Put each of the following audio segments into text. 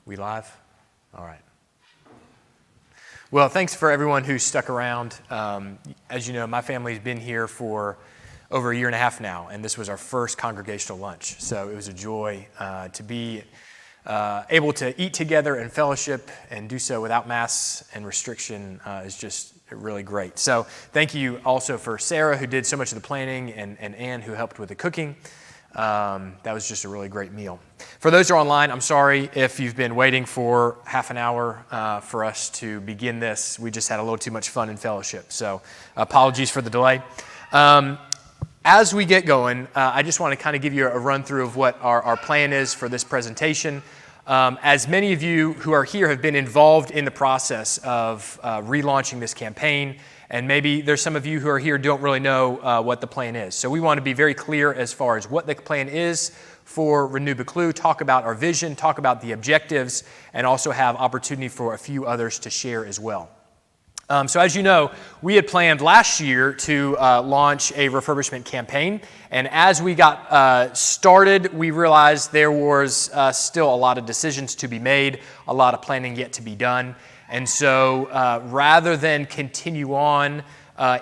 We live? All right. Well, thanks for everyone who stuck around. As you know, my family's been here for over a year and a half now, and this was our first congregational lunch. So it was a joy to be able to eat together and fellowship and do so without masks and restriction is just really great. So thank you also for Sarah, who did so much of the planning, and Ann, who helped with the cooking. That was just a really great meal. For those who are online, I'm sorry if you've been waiting for half an hour for us to begin this. We just had a little too much fun in fellowship, so apologies for the delay. As we get going, I just want to kind of give you a run through of what our plan is for this presentation. As many of you who are here have been involved in the process of relaunching this campaign, and maybe there's some of you who are here who don't really know what the plan is. So we want to be very clear as far as what the plan is for Renew Buccleuch, talk about our vision, talk about the objectives, and also have opportunity for a few others to share as well. So as you know, we had planned last year to launch a refurbishment campaign, and as we got started, we realized there was still a lot of decisions to be made, a lot of planning yet to be done. And so rather than continue on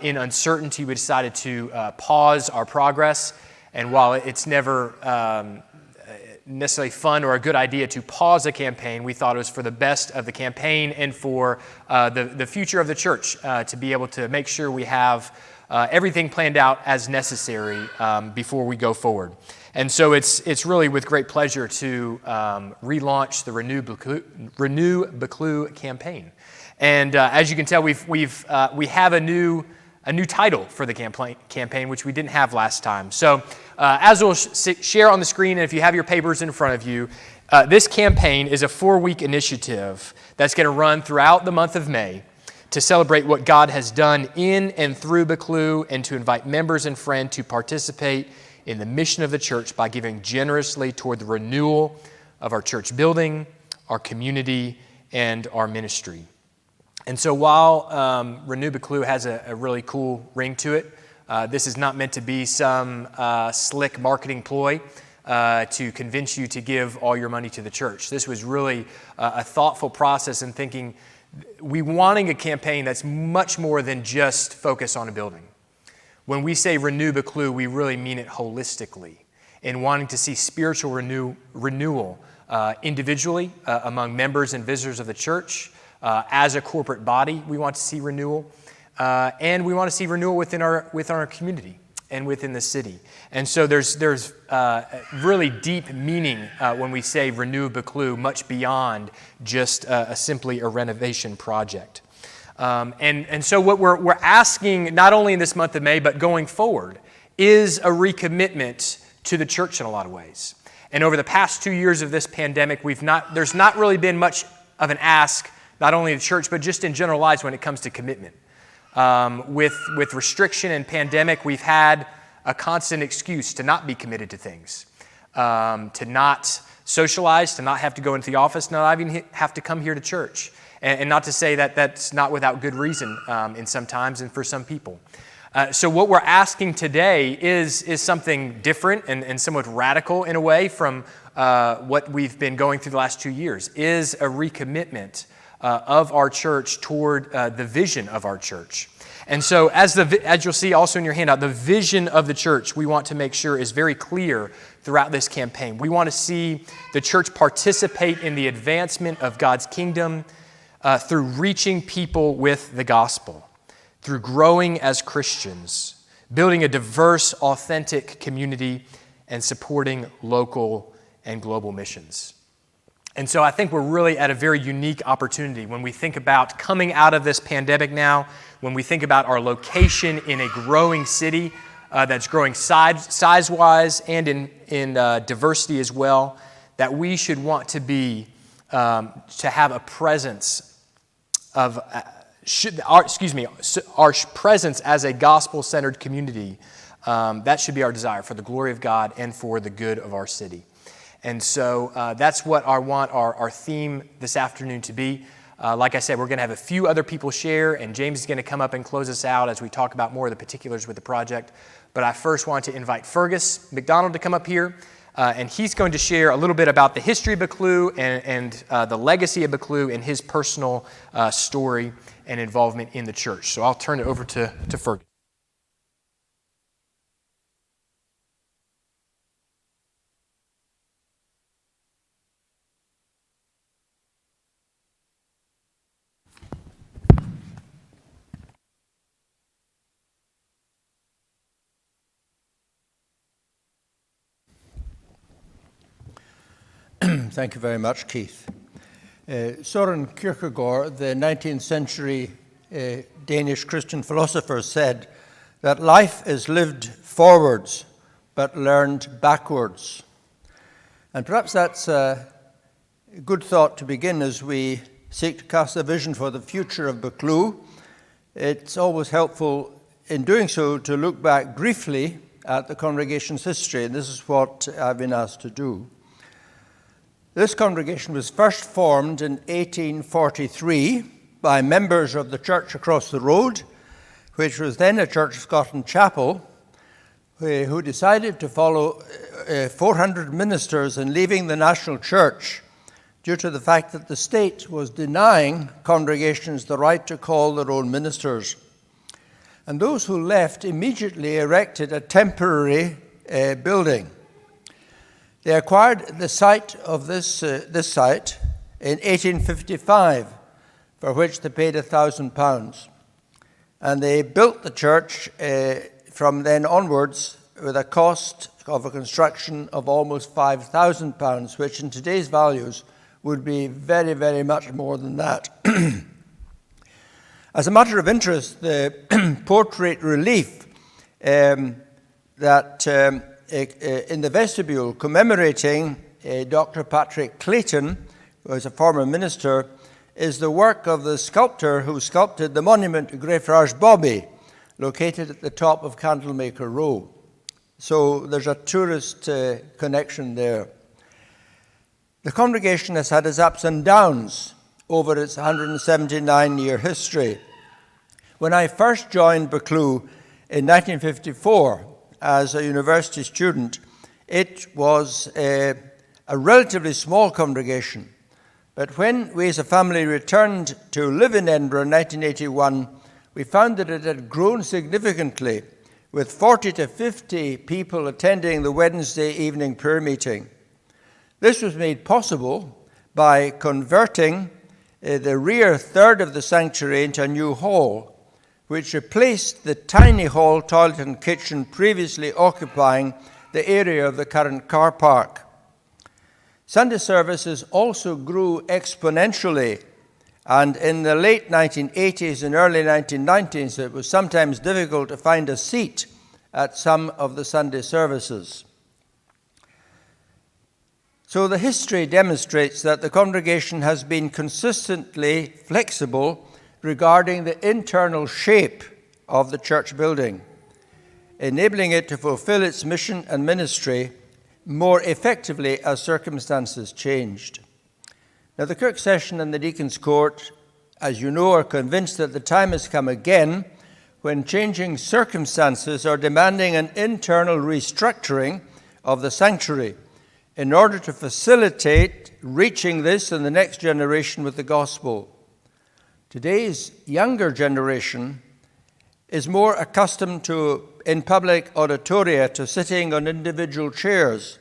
in uncertainty, we decided to pause our progress. And while it's never necessarily fun or a good idea to pause a campaign, we thought it was for the best of the campaign and for the future of the church to be able to make sure we have everything planned out as necessary before we go forward. And so it's really with great pleasure to relaunch the Renew Buccleuch campaign. And as you can tell, we have a new title for the campaign, which we didn't have last time. So as we'll share on the screen, and if you have your papers in front of you, this campaign is a 4-week initiative that's going to run throughout the month of May to celebrate what God has done in and through Buccleuch, and to invite members and friends to participate in the mission of the church by giving generously toward the renewal of our church building, our community, and our ministry. And so while Renew Buccleuch has a really cool ring to it, this is not meant to be some slick marketing ploy to convince you to give all your money to the church. This was really a thoughtful process in thinking we wanting a campaign that's much more than just focus on a building. When we say Renew Buccleuch, we really mean it holistically, in wanting to see spiritual renewal individually among members and visitors of the church. As a corporate body, we want to see renewal, and we want to see renewal within our community and within the city. And so there's really deep meaning when we say Renew Buccleuch, much beyond just simply a renovation project. And so what we're asking, not only in this month of May, but going forward, is a recommitment to the church in a lot of ways. And over the past 2 years of this pandemic, there's not really been much of an ask, not only the church, but just in general lives when it comes to commitment. With restriction and pandemic, we've had a constant excuse to not be committed to things, to not socialize, to not have to go into the office, not even have to come here to church. And not to say that that's not without good reason in some times and for some people. So what we're asking today is something different and somewhat radical in a way from what we've been going through the last 2 years, is a recommitment of our church toward the vision of our church. And so as you'll see also in your handout, the vision of the church we want to make sure is very clear throughout this campaign. We want to see the church participate in the advancement of God's kingdom through reaching people with the gospel, through growing as Christians, building a diverse, authentic community, and supporting local and global missions. And so I think we're really at a very unique opportunity when we think about coming out of this pandemic now, when we think about our location in a growing city that's growing size-wise and in diversity as well, that we should want to be, to have a presence of, our presence as a gospel-centered community. That should be our desire for the glory of God and for the good of our city. And so that's what I want our theme this afternoon to be. Like I said, we're going to have a few other people share, and James is going to come up and close us out as we talk about more of the particulars with the project. But I first want to invite Fergus McDonald to come up here. and he's going to share a little bit about the history of Buccleuch and the legacy of Buccleuch and his personal story and involvement in the church. So I'll turn it over to Fergus. Thank you very much, Keith. Søren Kierkegaard, the 19th century Danish Christian philosopher, said that life is lived forwards but learned backwards. And perhaps that's a good thought to begin as we seek to cast a vision for the future of Buccleuch. It's always helpful in doing so to look back briefly at the congregation's history, and this is what I've been asked to do. This congregation was first formed in 1843 by members of the church across the road, which was then a Church of Scotland chapel, who decided to follow 400 ministers in leaving the national church due to the fact that the state was denying congregations the right to call their own ministers. And those who left immediately erected a temporary building. They acquired the site of this site in 1855, for which they paid £1,000. And they built the church from then onwards with a cost of a construction of almost £5,000, which in today's values would be very, very much more than that. As a matter of interest, the portrait relief that in the vestibule commemorating Dr. Patrick Clayton, who was a former minister, is the work of the sculptor who sculpted the monument to Greyfriars Bobby, located at the top of Candlemaker Row. So there's a tourist connection there. The congregation has had its ups and downs over its 179-year history. When I first joined Buccleuch in 1954, as a university student, it was a relatively small congregation. But when we as a family returned to live in Edinburgh in 1981, we found that it had grown significantly, with 40 to 50 people attending the Wednesday evening prayer meeting. This was made possible by converting the rear third of the sanctuary into a new hall, which replaced the tiny hall, toilet and kitchen previously occupying the area of the current car park. Sunday services also grew exponentially, and in the late 1980s and early 1990s, it was sometimes difficult to find a seat at some of the Sunday services. So the history demonstrates that the congregation has been consistently flexible regarding the internal shape of the church building, enabling it to fulfill its mission and ministry more effectively as circumstances changed. Now, the Kirk Session and the Deacon's Court, as you know, are convinced that the time has come again when changing circumstances are demanding an internal restructuring of the sanctuary in order to facilitate reaching this and the next generation with the gospel. Today's younger generation is more accustomed to, in public auditoria, to sitting on individual chairs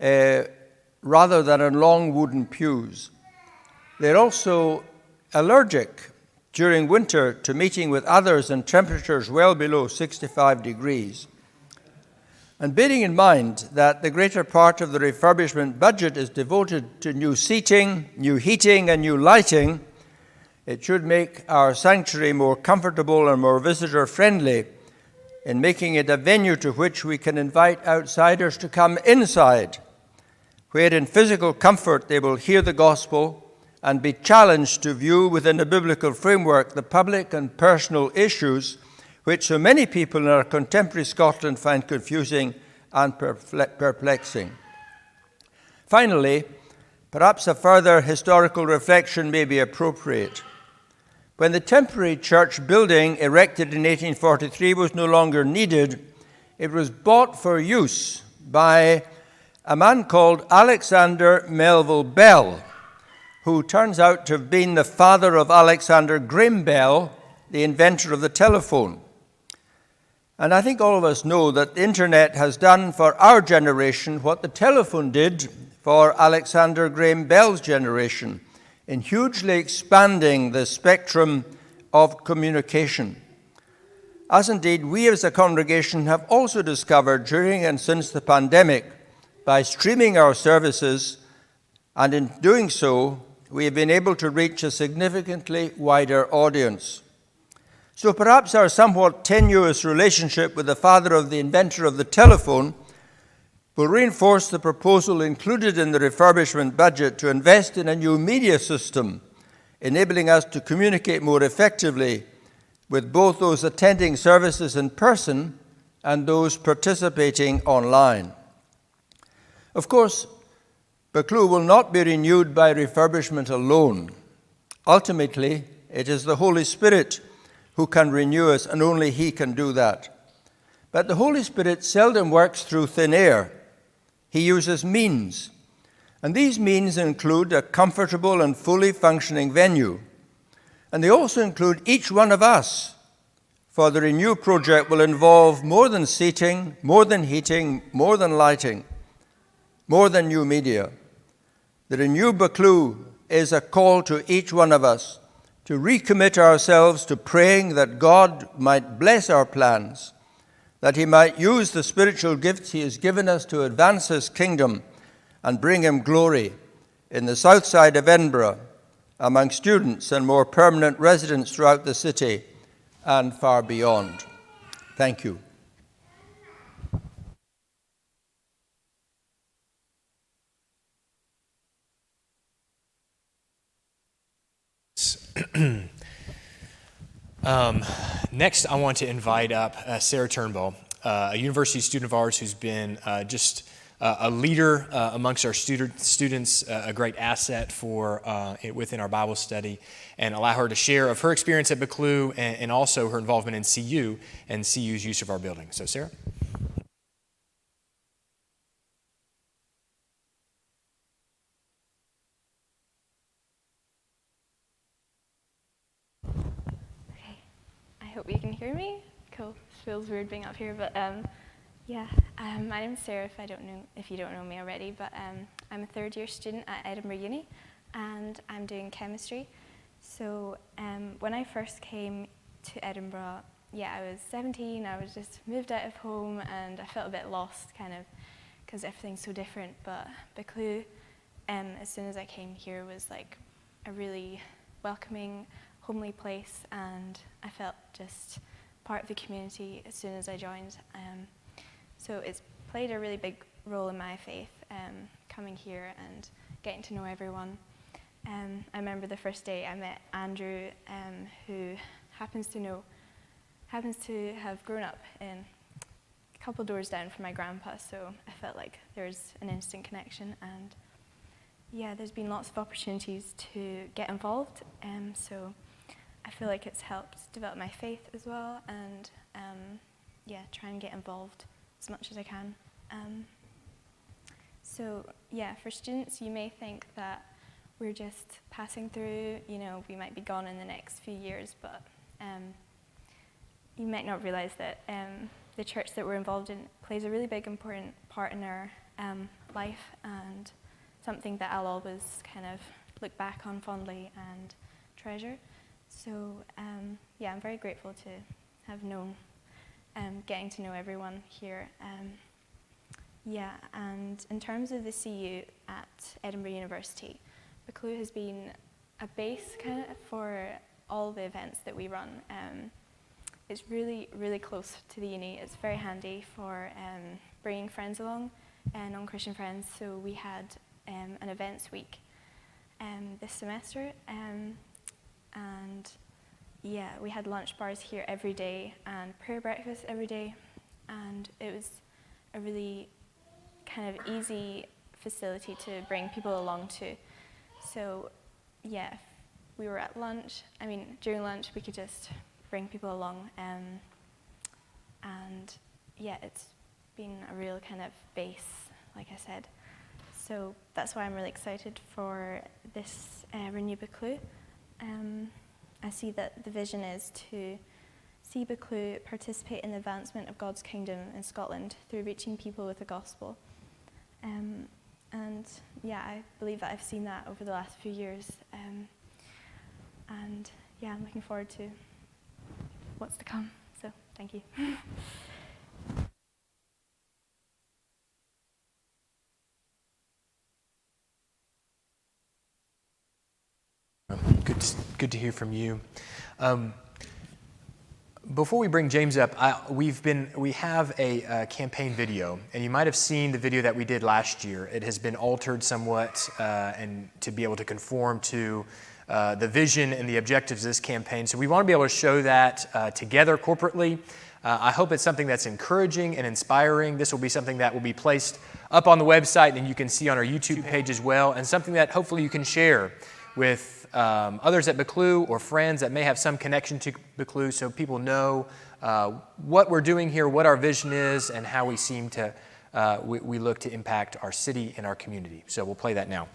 rather than on long wooden pews. They're also allergic during winter to meeting with others in temperatures well below 65 degrees. And bearing in mind that the greater part of the refurbishment budget is devoted to new seating, new heating, and new lighting, it should make our sanctuary more comfortable and more visitor-friendly in making it a venue to which we can invite outsiders to come inside, where in physical comfort they will hear the gospel and be challenged to view within a biblical framework the public and personal issues which so many people in our contemporary Scotland find confusing and perplexing. Finally, perhaps a further historical reflection may be appropriate. When the temporary church building erected in 1843 was no longer needed, it was bought for use by a man called Alexander Melville Bell, who turns out to have been the father of Alexander Graham Bell, the inventor of the telephone. And I think all of us know that the internet has done for our generation what the telephone did for Alexander Graham Bell's generation, in hugely expanding the spectrum of communication. As indeed we as a congregation have also discovered during and since the pandemic by streaming our services, and in doing so, we have been able to reach a significantly wider audience. So perhaps our somewhat tenuous relationship with the father of the inventor of the telephone will reinforce the proposal included in the refurbishment budget to invest in a new media system, enabling us to communicate more effectively with both those attending services in person and those participating online. Of course, Buccleuch will not be renewed by refurbishment alone. Ultimately, it is the Holy Spirit who can renew us, and only He can do that. But the Holy Spirit seldom works through thin air. He uses means, and these means include a comfortable and fully functioning venue. And they also include each one of us, for the Renew project will involve more than seating, more than heating, more than lighting, more than new media. The Renew Buccleuch is a call to each one of us to recommit ourselves to praying that God might bless our plans, that He might use the spiritual gifts He has given us to advance His kingdom and bring Him glory in the south side of Edinburgh, among students and more permanent residents throughout the city and far beyond. Thank you. Next, I want to invite up Sarah Turnbull, a university student of ours who's been just a leader amongst our students, a great asset for within our Bible study, and allow her to share of her experience at Buccleuch and also her involvement in CU and CU's use of our building. So, Sarah? I hope you can hear me. Cool. It feels weird being up here, but my name's Sarah. If you don't know me already, but I'm a third-year student at Edinburgh Uni, and I'm doing chemistry. So when I first came to Edinburgh, I was 17. I was just moved out of home, and I felt a bit lost, kind of, because everything's so different. But Buccleuch, as soon as I came here, was like a really welcoming, homely place, and I felt just part of the community as soon as I joined. So it's played a really big role in my faith, coming here and getting to know everyone. I remember the first day I met Andrew, who happens to have grown up in a couple doors down from my grandpa, so I felt like there was an instant connection, and there's been lots of opportunities to get involved, so I feel like it's helped develop my faith as well, and try and get involved as much as I can. For students, you may think that we're just passing through, we might be gone in the next few years, but you might not realize that the church that we're involved in plays a really big, important part in our life, and something that I'll always kind of look back on fondly and treasure. So I'm very grateful to have known, getting to know everyone here. And in terms of the CU at Edinburgh University, Buccleuch has been a base kind of for all the events that we run. It's really, really close to the uni. It's very handy for bringing friends along, non-Christian friends. So we had an events week this semester, and we had lunch bars here every day and prayer breakfast every day, and it was a really kind of easy facility to bring people along to. So if we were at lunch, during lunch we could just bring people along, it's been a real kind of base, like I said. So that's why I'm really excited for this Renew Buccleuch. I see that the vision is to see Buccleuch participate in the advancement of God's kingdom in Scotland through reaching people with the gospel. And yeah, I believe that I've seen that over the last few years. And yeah, I'm looking forward to what's to come. So thank you. Good to hear from you. Before we bring James up, we have a campaign video, and you might have seen the video that we did last year. It has been altered somewhat, and to be able to conform to the vision and the objectives of this campaign. So we want to be able to show that together corporately. I hope it's something that's encouraging and inspiring. This will be something that will be placed up on the website, and you can see on our YouTube page as well, and something that hopefully you can share with others at Buccleuch or friends that may have some connection to Buccleuch, so people know what we're doing here, what our vision is, and how we seem to we look to impact our city and our community. So we'll play that now.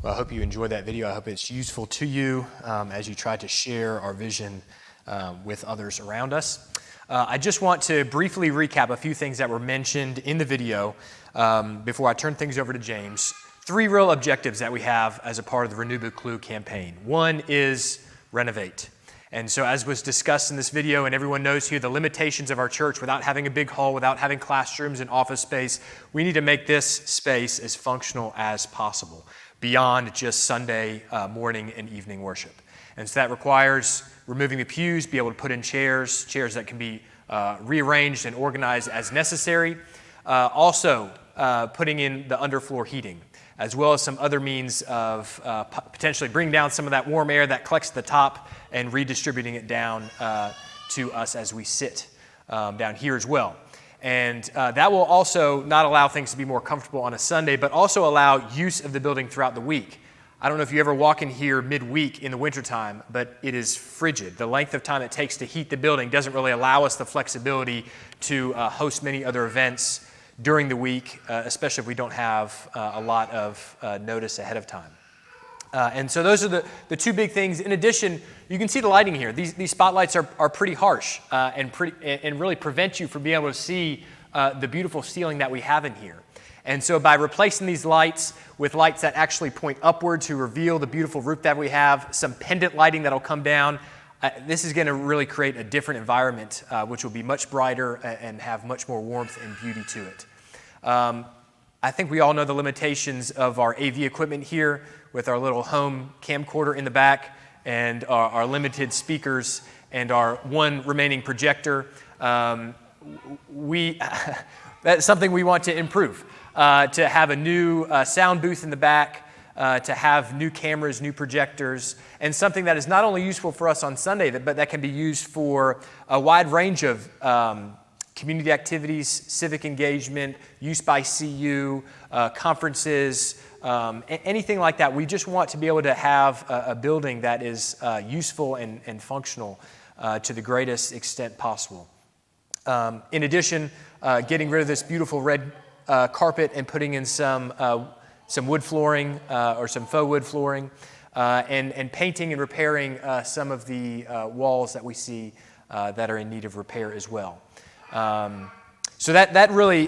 Well, I hope you enjoyed that video. I hope it's useful to you as you try to share our vision with others around us. I just want to briefly recap a few things that were mentioned in the video before I turn things over to James. 3 real objectives that we have as a part of the Renew Buccleuch campaign. One is renovate. And so as was discussed in this video, and everyone knows here the limitations of our church without having a big hall, without having classrooms and office space, we need to make this space as functional as possible, beyond just Sunday morning and evening worship. And so that requires removing the pews, be able to put in chairs that can be rearranged and organized as necessary. Also, putting in the underfloor heating, as well as some other means of potentially bringing down some of that warm air that collects at the top and redistributing it down to us as we sit down here as well. And that will also not allow things to be more comfortable on a Sunday, but also allow use of the building throughout the week. I don't know if you ever walk in here midweek in the wintertime, but it is frigid. The length of time it takes to heat the building doesn't really allow us the flexibility to host many other events during the week, especially if we don't have a lot of notice ahead of time. And so those are the 2 big things. In addition, you can see the lighting here. These spotlights are pretty harsh and really prevent you from being able to see the beautiful ceiling that we have in here. And so by replacing these lights with lights that actually point upward to reveal the beautiful roof that we have, some pendant lighting that'll come down, this is going to really create a different environment, which will be much brighter and have much more warmth and beauty to it. I think we all know the limitations of our AV equipment here with our little home camcorder in the back and our limited speakers and our 1 remaining projector. That's something we want to improve, to have a new sound booth in the back, to have new cameras, new projectors, and something that is not only useful for us on Sunday, but that can be used for a wide range of community activities, civic engagement, use by CU, conferences, anything like that. We just want to be able to have a building that is useful and functional to the greatest extent possible. In addition, getting rid of this beautiful red carpet and putting in some wood flooring or some faux wood flooring, and painting and repairing some of the walls that we see that are in need of repair as well. So that really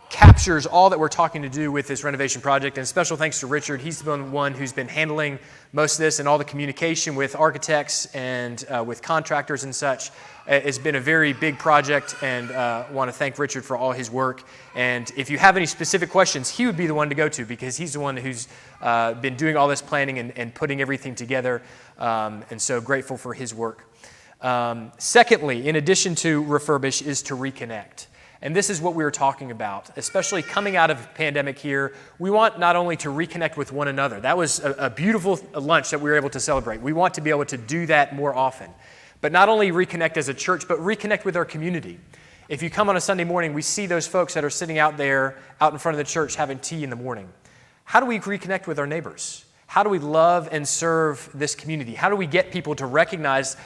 captures all that we're talking to do with this renovation project. And special thanks to Richard. He's the one who's been handling most of this and all the communication with architects and with contractors and such. It's been a very big project, and want to thank Richard for all his work. And if you have any specific questions, he would be the one to go to, because he's the one who's been doing all this planning and putting everything together. And so grateful for his work. Secondly, in addition to refurbish, is to reconnect. And this is what we were talking about, especially coming out of the pandemic here. We want not only to reconnect with one another. That was a beautiful lunch that we were able to celebrate. We want to be able to do that more often. But not only reconnect as a church, but reconnect with our community. If you come on a Sunday morning, we see those folks that are sitting out there, out in front of the church, having tea in the morning. How do we reconnect with our neighbors? How do we love and serve this community? How do we get people to recognize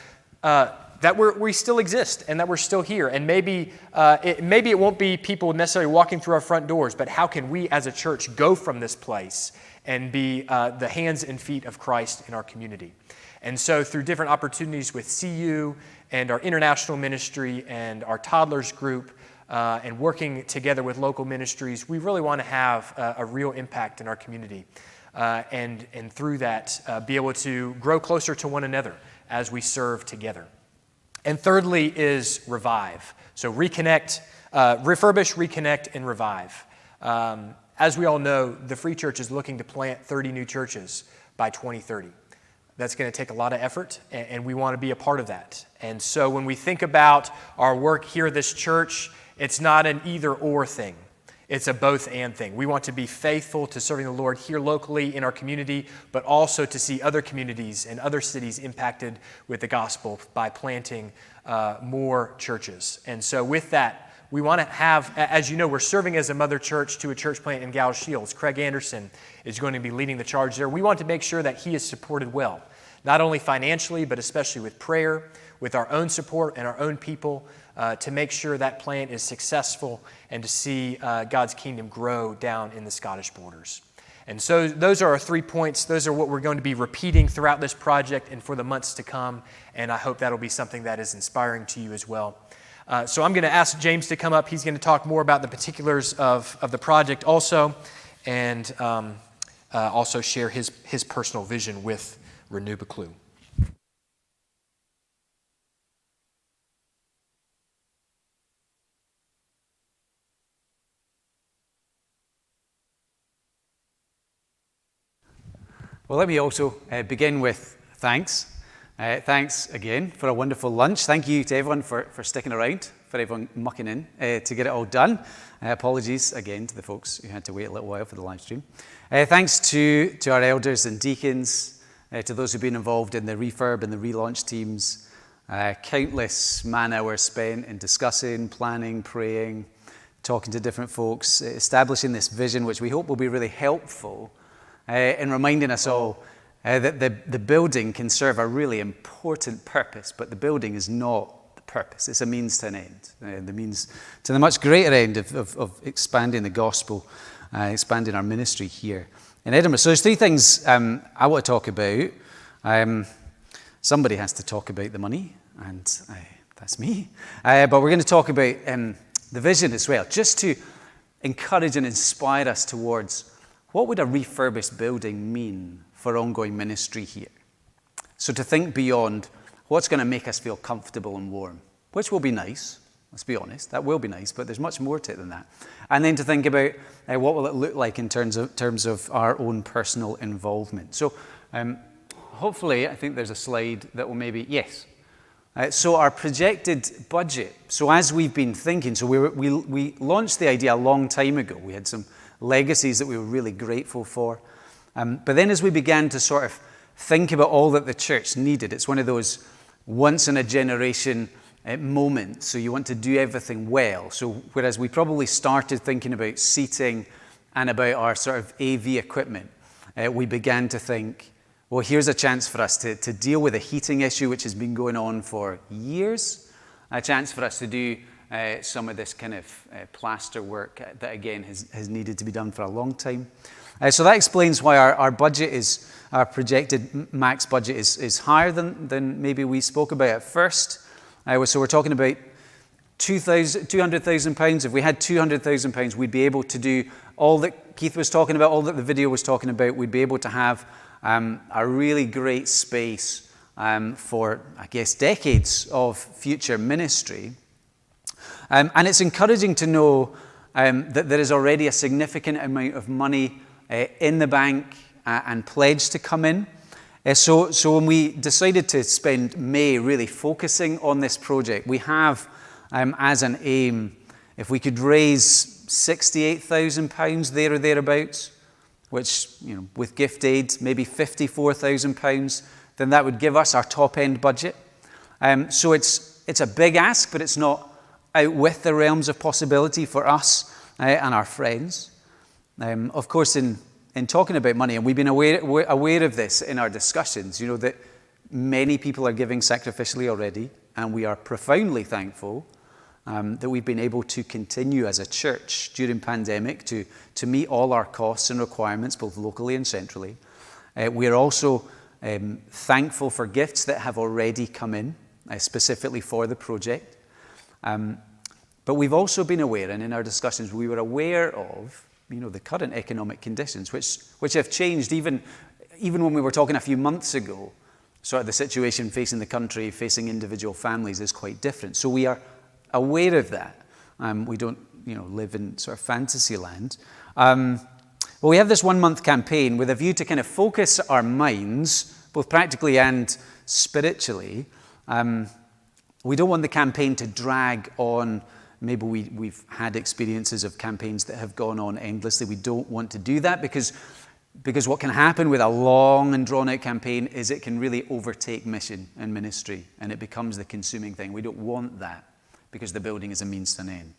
that we still exist and that we're still here? And maybe it won't be people necessarily walking through our front doors, but how can we as a church go from this place and be the hands and feet of Christ in our community? And so through different opportunities with CU and our international ministry and our toddlers group and working together with local ministries, we really want to have a real impact in our community. And through that, be able to grow closer to one another as we serve together. And thirdly is revive. So reconnect, refurbish, reconnect, and revive. As we all know, the Free Church is looking to plant 30 new churches by 2030. That's going to take a lot of effort, and we want to be a part of that. And so when we think about our work here at this church, it's not an either-or thing. It's a both-and thing. We want to be faithful to serving the Lord here locally in our community, but also to see other communities and other cities impacted with the gospel by planting more churches. And so with that, we want to have, as you know, we're serving as a mother church to a church plant in Galles Shields. Craig Anderson is going to be leading the charge there. We want to make sure that he is supported well, not only financially, but especially with prayer, with our own support and our own people, to make sure that plant is successful and to see God's kingdom grow down in the Scottish borders. And so those are our 3 points. Those are what we're going to be repeating throughout this project and for the months to come. And I hope that'll be something that is inspiring to you as well. So I'm going to ask James to come up. He's going to talk more about the particulars of the project also, and also share his personal vision with Renew Buccleuch. Well, let me also begin with thanks. Thanks again for a wonderful lunch. Thank you to everyone for sticking around, for everyone mucking in to get it all done. Apologies again to the folks who had to wait a little while for the live stream. Thanks to our elders and deacons, to those who've been involved in the refurb and the relaunch teams. Countless man-hours spent in discussing, planning, praying, talking to different folks, establishing this vision, which we hope will be really helpful in reminding us all that the building can serve a really important purpose, but the building is not the purpose. It's a means to an end, the means to the much greater end of expanding the gospel, expanding our ministry here in Edinburgh. So there's 3 things I want to talk about. Somebody has to talk about the money, and that's me. But we're going to talk about the vision as well, just to encourage and inspire us towards what would a refurbished building mean for ongoing ministry here? So to think beyond what's going to make us feel comfortable and warm, which will be nice, let's be honest, that will be nice, but there's much more to it than that. And then to think about what will it look like in terms of our own personal involvement. So hopefully, I think there's a slide that will maybe, yes. So our projected budget, so as we've been thinking, so we launched the idea a long time ago. We had some legacies that we were really grateful for. But then as we began to sort of think about all that the church needed, it's one of those once-in-a-generation moments. So you want to do everything well. So whereas we probably started thinking about seating and about our sort of AV equipment, we began to think, well, here's a chance for us to deal with a heating issue which has been going on for years, a chance for us to do some of this kind of plaster work that, again, has needed to be done for a long time. So that explains why our budget is, our projected max budget is higher than maybe we spoke about at first. So we're talking about £200,000. If we had £200,000, we'd be able to do all that Keith was talking about, all that the video was talking about. We'd be able to have a really great space for, I guess, decades of future ministry. And it's encouraging to know that there is already a significant amount of money in the bank and pledged to come in. So when we decided to spend May really focusing on this project, we have as an aim, if we could raise £68,000 there or thereabouts, which, with gift aid, maybe £54,000, then that would give us our top end budget. So it's a big ask, but it's not out with the realms of possibility for us and our friends. Of course, in talking about money, and we've been aware of this in our discussions, that many people are giving sacrificially already, and we are profoundly thankful that we've been able to continue as a church during pandemic to meet all our costs and requirements, both locally and centrally. We are also thankful for gifts that have already come in, specifically for the project. But we've also been aware, and in our discussions, we were aware of, the current economic conditions, which have changed even when we were talking a few months ago. Sort of the situation facing the country, facing individual families is quite different. So we are aware of that. We don't, live in sort of fantasy land. Well, we have this 1 month campaign with a view to kind of focus our minds, both practically and spiritually. We don't want the campaign to drag on. Maybe we've had experiences of campaigns that have gone on endlessly. We don't want to do that because what can happen with a long and drawn-out campaign is it can really overtake mission and ministry, and it becomes the consuming thing. We don't want that because the building is a means to an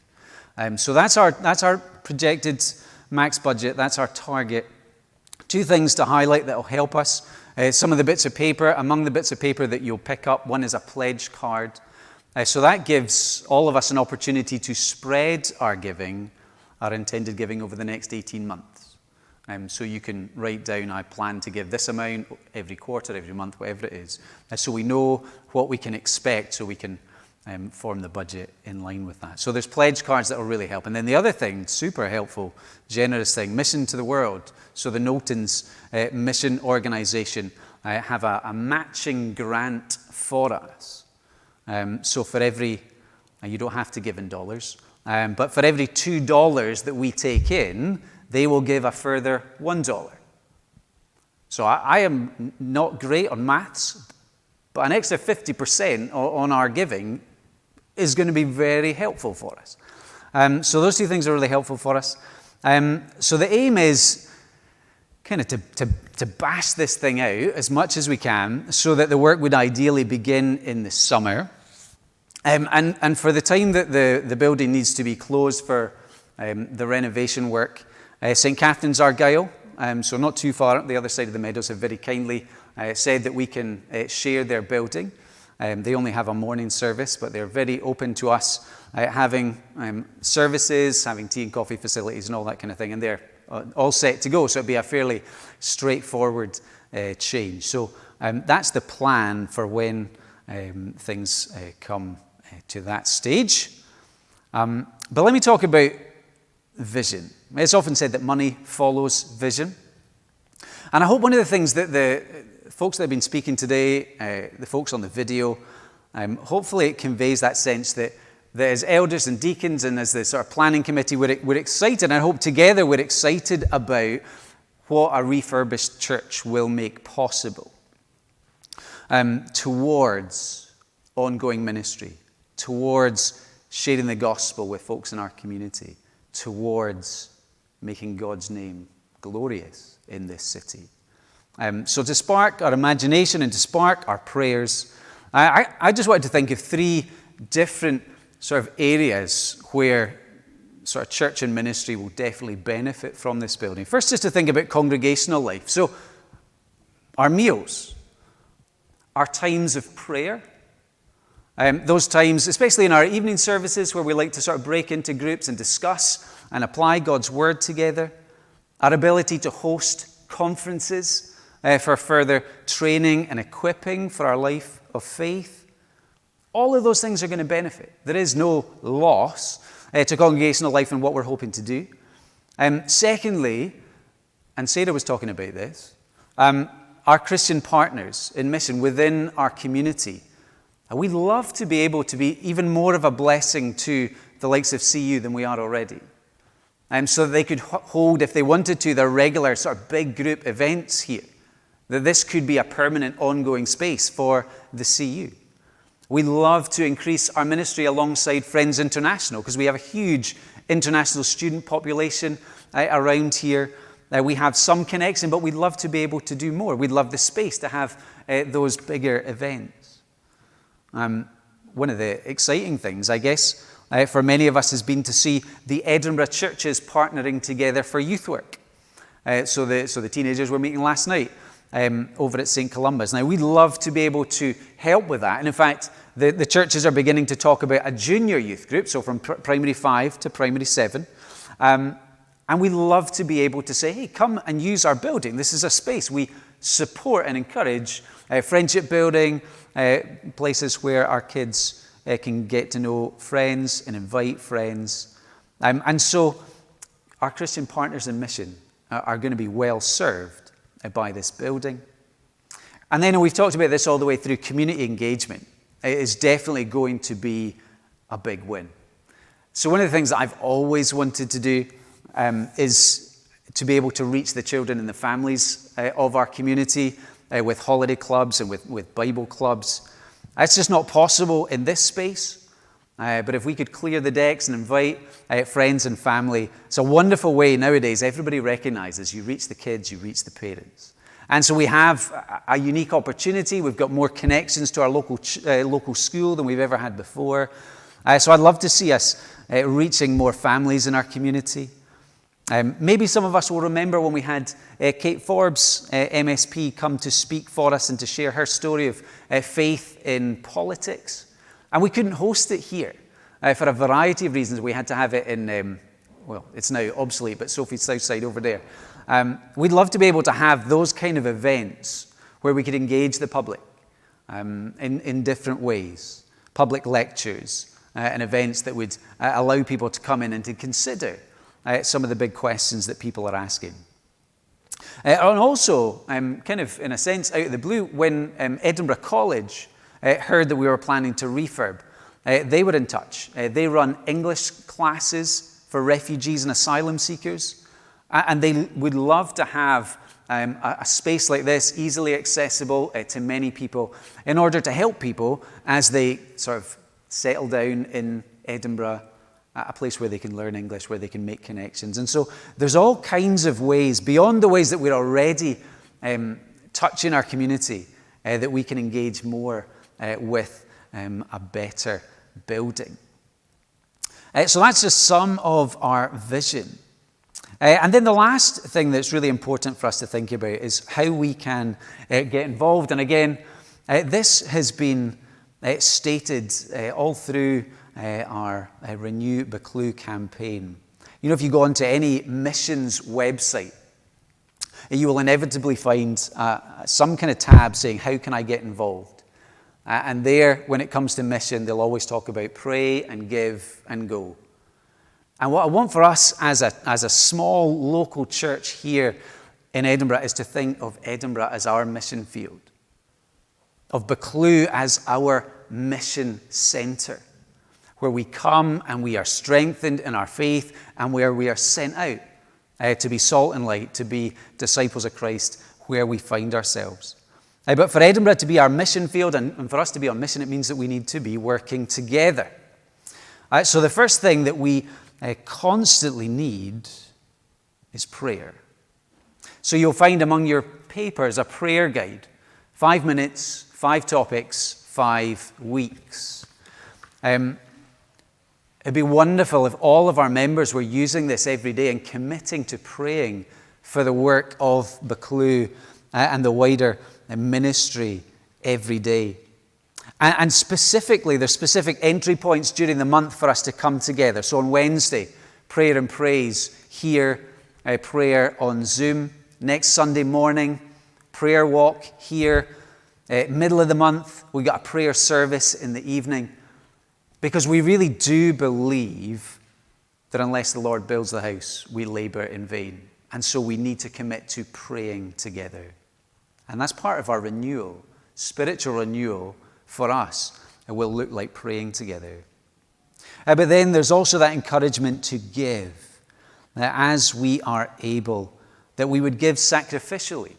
end. So that's our projected max budget. That's our target. 2 things to highlight that will help us. Some of the bits of paper, among the bits of paper that you'll pick up, one is a pledge card. So that gives all of us an opportunity to spread our giving, our intended giving, over the next 18 months. So you can write down, I plan to give this amount every quarter, every month, whatever it is. So we know what we can expect, so we can form the budget in line with that. So there's pledge cards that will really help. And then the other thing, super helpful, generous thing, Mission to the World. So the Knowlton's mission organisation have a matching grant for us. So for every, you don't have to give in dollars, but for every $2 that we take in, they will give a further $1. So I am not great on maths, but an extra 50% on our giving is going to be very helpful for us. So those two things are really helpful for us. So the aim is kind of to bash this thing out as much as we can so that the work would ideally begin in the summer. And for the time that the building needs to be closed for the renovation work, St. Catherine's Argyll, so not too far up the other side of the meadows, have very kindly said that we can share their building. They only have a morning service, but they're very open to us having services, having tea and coffee facilities and all that kind of thing, and they're all set to go, so it'll be a fairly straightforward change. So that's the plan for when things come to that stage. But let me talk about vision. It's often said that money follows vision. And I hope one of the things that the folks that have been speaking today, the folks on the video, hopefully it conveys that sense that as elders and deacons and as the sort of planning committee, we're excited, and I hope together we're excited about what a refurbished church will make possible towards ongoing ministry, towards sharing the gospel with folks in our community, towards making God's name glorious in this city. So to spark our imagination and to spark our prayers, I just wanted to think of three different sort of areas where sort of church and ministry will definitely benefit from this building. First, just to think about congregational life. So our meals, our times of prayer, those times, especially in our evening services where we like to sort of break into groups and discuss and apply God's word together, our ability to host conferences for further training and equipping for our life of faith. All of those things are going to benefit. There is no loss to congregational life and what we're hoping to do. Secondly, and Sarah was talking about this, our Christian partners in mission within our community. We'd love to be able to be even more of a blessing to the likes of CU than we are already. So that they could hold, if they wanted to, their regular sort of big group events here. That this could be a permanent, ongoing space for the CU. We love to increase our ministry alongside Friends International because we have a huge international student population around here. We have some connection, but we'd love to be able to do more. We'd love the space to have those bigger events. One of the exciting things, I guess, for many of us has been to see the Edinburgh churches partnering together for youth work. So the teenagers were meeting last night over at St. Columba's. Now, we'd love to be able to help with that. And in fact, the churches are beginning to talk about a junior youth group, so from primary 5 to primary 7. And we'd love to be able to say, hey, come and use our building. This is a space we support and encourage friendship building, places where our kids can get to know friends and invite friends. And so our Christian partners in mission are going to be well served by this building. And then we've talked about this all the way through community engagement. It is definitely going to be a big win. So one of the things that I've always wanted to do is to be able to reach the children and the families of our community with holiday clubs and with Bible clubs. It's just not possible in this space. But if we could clear the decks and invite friends and family, it's a wonderful way nowadays. Everybody recognizes you reach the kids, you reach the parents. And so we have a unique opportunity. We've got more connections to our local school than we've ever had before. So I'd love to see us reaching more families in our community. Maybe some of us will remember when we had Kate Forbes, MSP, come to speak for us and to share her story of faith in politics. And we couldn't host it here for a variety of reasons. We had to have it in, well, it's now obsolete, but Sophie's Southside over there. we'd love to be able to have those kind of events where we could engage the public in different ways, public lectures and events that would allow people to come in and to consider some of the big questions that people are asking. And also, kind of in a sense, out of the blue, when Edinburgh College heard that we were planning to refurb, they were in touch. They run English classes for refugees and asylum seekers, and they would love to have a space like this, easily accessible to many people, in order to help people as they sort of settle down in Edinburgh, a place where they can learn English, where they can make connections. And so there's all kinds of ways, beyond the ways that we're already touching our community, that we can engage more with a better building. So that's just some of our vision. And then the last thing that's really important for us to think about is how we can get involved. And again, this has been stated all through our Renew Buccleuch campaign. You know, if you go onto any missions website, you will inevitably find some kind of tab saying, how can I get involved? And there, when it comes to mission, they'll always talk about pray and give and go. And what I want for us as a small local church here in Edinburgh is to think of Edinburgh as our mission field, of Buccleuch as our mission centre, where we come and we are strengthened in our faith and where we are sent out to be salt and light, to be disciples of Christ where we find ourselves. But for Edinburgh to be our mission field and for us to be on mission, it means that we need to be working together. So the first thing that we constantly need is prayer. So you'll find among your papers a prayer guide. 5 minutes, 5 topics, 5 weeks. It'd be wonderful if all of our members were using this every day and committing to praying for the work of Buccleuch and the wider ministry every day. And specifically, there's specific entry points during the month for us to come together. So on Wednesday, prayer and praise here, prayer on Zoom. Next Sunday morning, prayer walk here. Middle of the month, we got a prayer service in the evening. Because we really do believe that unless the Lord builds the house, we labor in vain. And so we need to commit to praying together. And that's part of our renewal, spiritual renewal for us. It will look like praying together. But then there's also that encouragement to give, that as we are able, that we would give sacrificially.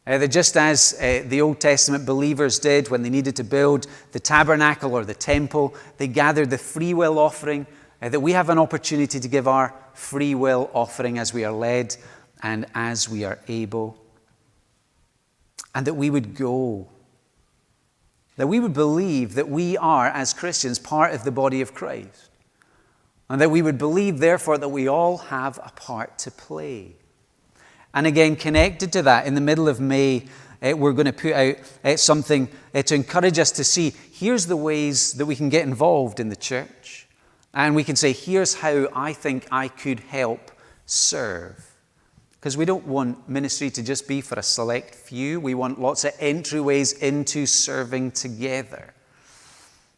That just as the Old Testament believers did when they needed to build the tabernacle or the temple, they gathered the free will offering, that we have an opportunity to give our free will offering as we are led and as we are able. And that we would go. That we would believe that we are, as Christians, part of the body of Christ. And that we would believe, therefore, that we all have a part to play. And again, connected to that, in the middle of May, we're going to put out something to encourage us to see, here's the ways that we can get involved in the church. And we can say, here's how I think I could help serve. Because we don't want ministry to just be for a select few. We want lots of entryways into serving together.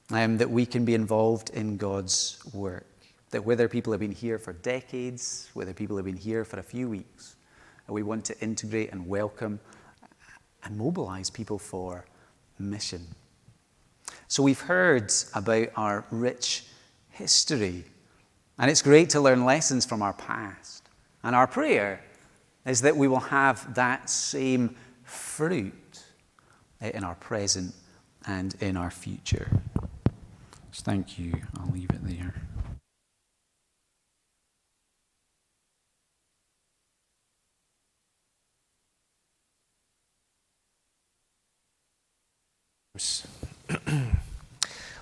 That we can be involved in God's work. That whether people have been here for decades, whether people have been here for a few weeks, we want to integrate and welcome and mobilize people for mission. So we've heard about our rich history, and it's great to learn lessons from our past. And our prayer is that we will have that same fruit in our present and in our future. So thank you. I'll leave it there.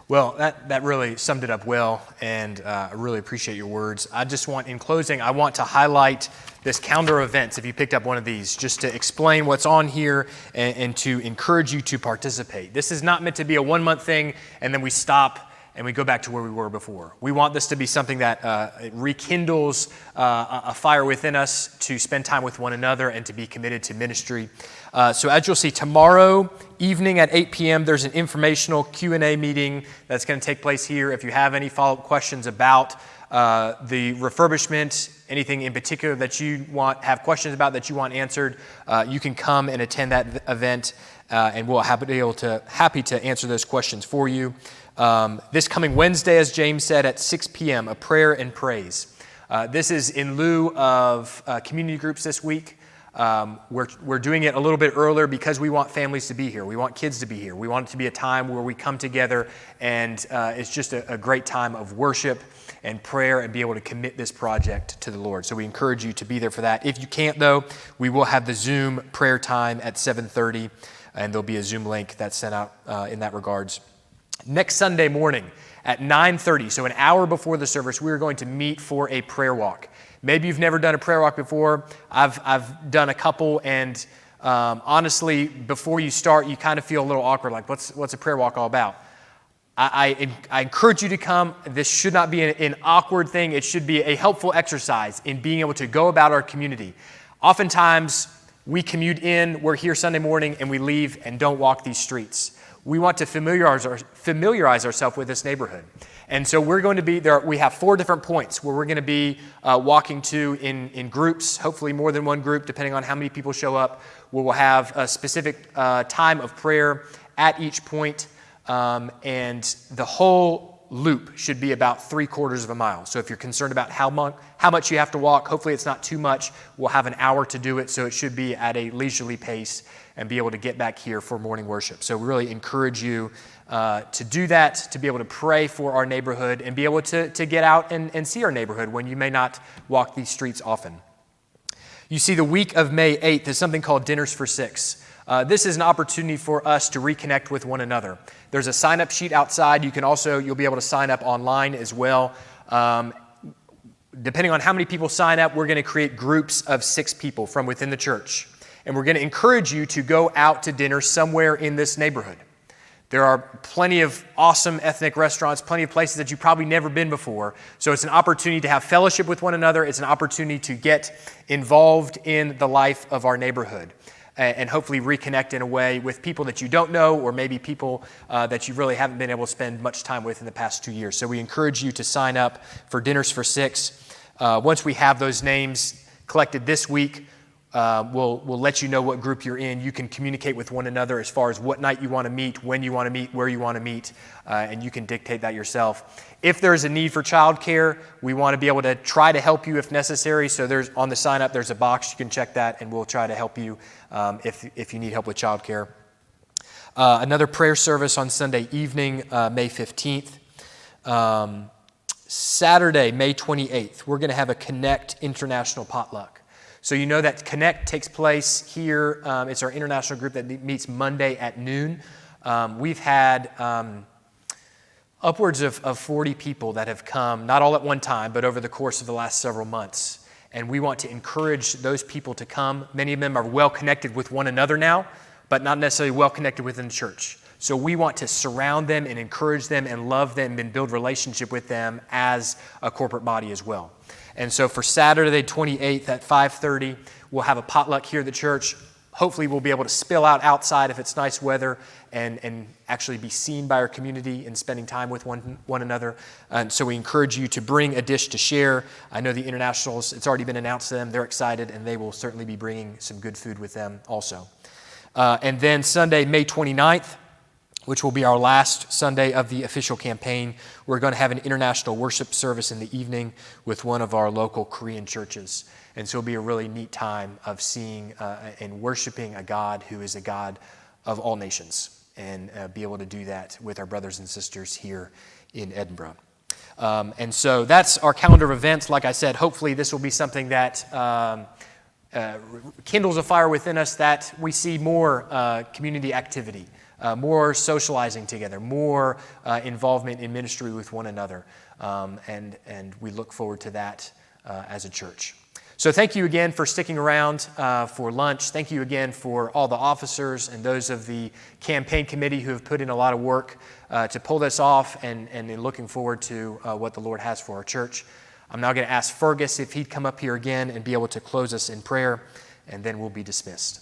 Well, that really summed it up well, and I really appreciate your words. In closing, I want to highlight this calendar of events, if you picked up one of these, just to explain what's on here and to encourage you to participate. This is not meant to be a 1-month thing, and then we stop and we go back to where we were before. We want this to be something that it rekindles a fire within us to spend time with one another and to be committed to ministry. So as you'll see, tomorrow evening at 8 p.m., there's an informational Q&A meeting that's going to take place here. If you have any follow-up questions about the refurbishment, anything in particular that you have questions about that you want answered, you can come and attend that event, and we'll happy to answer those questions for you. This coming Wednesday, as James said, at 6 p.m., a prayer and praise. This is in lieu of community groups this week. We're doing it a little bit earlier because we want families to be here. We want kids to be here. We want it to be a time where we come together, and it's just a great time of worship and prayer and be able to commit this project to the Lord. So we encourage you to be there for that. If you can't, though, we will have the Zoom prayer time at 7:30, and there'll be a Zoom link that's sent out in that regards. Next Sunday morning at 9:30, so an hour before the service, we are going to meet for a prayer walk. Maybe you've never done a prayer walk before. I've done a couple, and honestly, before you start, you kind of feel a little awkward, like what's a prayer walk all about? I encourage you to come. This should not be an awkward thing. It should be a helpful exercise in being able to go about our community. Oftentimes, we commute in, we're here Sunday morning, and we leave and don't walk these streets. We want to familiarize ourselves with this neighborhood. And so we're going to be there. We have 4 different points where we're going to be walking to in groups, hopefully more than one group, depending on how many people show up. We will have a specific time of prayer at each point. And the whole loop should be about 3/4 of a mile. So if you're concerned about how much you have to walk, hopefully it's not too much. We'll have an hour to do it, so it should be at a leisurely pace and be able to get back here for morning worship. So we really encourage you to do that, to be able to pray for our neighborhood and be able to get out and see our neighborhood when you may not walk these streets often. You see, the week of May 8th is something called Dinners for Six. This is an opportunity for us to reconnect with one another. There's a sign-up sheet outside. You'll be able to sign up online as well. Depending on how many people sign up, we're going to create groups of 6 people from within the church. And we're going to encourage you to go out to dinner somewhere in this neighborhood. There are plenty of awesome ethnic restaurants, plenty of places that you've probably never been before. So it's an opportunity to have fellowship with one another. It's an opportunity to get involved in the life of our neighborhood and hopefully reconnect in a way with people that you don't know, or maybe people that you really haven't been able to spend much time with in the past 2 years. So we encourage you to sign up for Dinners for Six. Once we have those names collected this week, we'll let you know what group you're in. You can communicate with one another as far as what night you want to meet, when you want to meet, where you want to meet, and you can dictate that yourself. If there's a need for childcare, we want to be able to try to help you if necessary. So on the sign up, there's a box. You can check that, and we'll try to help you if you need help with childcare. Another prayer service on Sunday evening, May 15th. Saturday, May 28th, we're going to have a Connect International Potluck. So you know that Connect takes place here. It's our international group that meets Monday at noon. We've had upwards of 40 people that have come, not all at one time, but over the course of the last several months. And we want to encourage those people to come. Many of them are well connected with one another now, but not necessarily well connected within the church. So we want to surround them and encourage them and love them and build relationship with them as a corporate body as well. And so for Saturday, 28th at 5:30, we'll have a potluck here at the church. Hopefully we'll be able to spill out outside if it's nice weather and actually be seen by our community and spending time with one another. And so we encourage you to bring a dish to share. I know the internationals, it's already been announced to them. They're excited, and they will certainly be bringing some good food with them also. And then Sunday, May 29th, which will be our last Sunday of the official campaign, we're going to have an international worship service in the evening with one of our local Korean churches. And so it'll be a really neat time of seeing and worshiping a God who is a God of all nations, and be able to do that with our brothers and sisters here in Edinburgh. And so that's our calendar of events. Like I said, hopefully this will be something that kindles a fire within us, that we see more community activity, more socializing together, more involvement in ministry with one another. And we look forward to that as a church. So thank you again for sticking around for lunch. Thank you again for all the officers and those of the campaign committee who have put in a lot of work to pull this off, and looking forward to what the Lord has for our church. I'm now going to ask Fergus if he'd come up here again and be able to close us in prayer, and then we'll be dismissed.